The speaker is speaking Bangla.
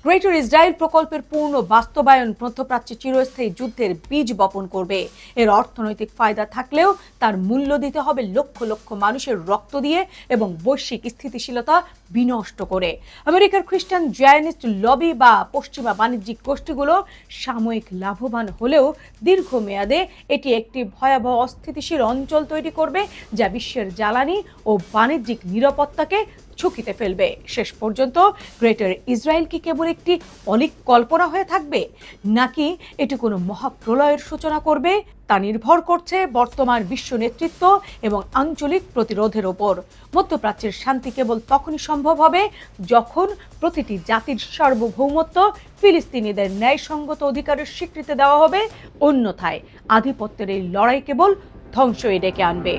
গ্রেটার ইসরায়েল প্রকল্পের পূর্ণ বাস্তবায়ন মধ্যপ্রাচ্যে চিরস্থায়ী যুদ্ধের বীজ বপন করবে। এর অর্থনৈতিক ফায়দা থাকলেও তার মূল্য দিতে হবে লক্ষ লক্ষ মানুষের রক্ত দিয়ে এবং বৈশ্বিক স্থিতিশীলতা বিনষ্ট করে। আমেরিকার খ্রিস্টান জায়নিস্ট লবি বা পশ্চিমা বাণিজ্যিক গোষ্ঠীগুলো সাময়িক লাভবান হলেও দীর্ঘমেয়াদে এটি একটি ভয়াবহ অস্থিতিশীল অঞ্চল তৈরি করবে, যা বিশ্বের জ্বালানি ও বাণিজ্যিক নিরাপত্তাকে ঝুঁকিতে ফেলবে। শেষ পর্যন্ত গ্রেটার ইসরায়েল কি কেবল একটি অলীক কল্পনা হয়ে থাকবে, নাকি এটি কোনো মহাপ্রলয়ের সূচনা করবে, তা নির্ভর করছে বর্তমান বিশ্ব নেতৃত্ব এবং আঞ্চলিক প্রতিরোধের ওপর। মধ্যপ্রাচ্যের শান্তি কেবল তখনই সম্ভব হবে যখন প্রতিটি জাতির সার্বভৌমত্ব, ফিলিস্তিনিদের ন্যায়সঙ্গত অধিকারের স্বীকৃতি দেওয়া হবে। অন্যথায় আধিপত্যের এই লড়াই কেবল ধ্বংসই ডেকে আনবে।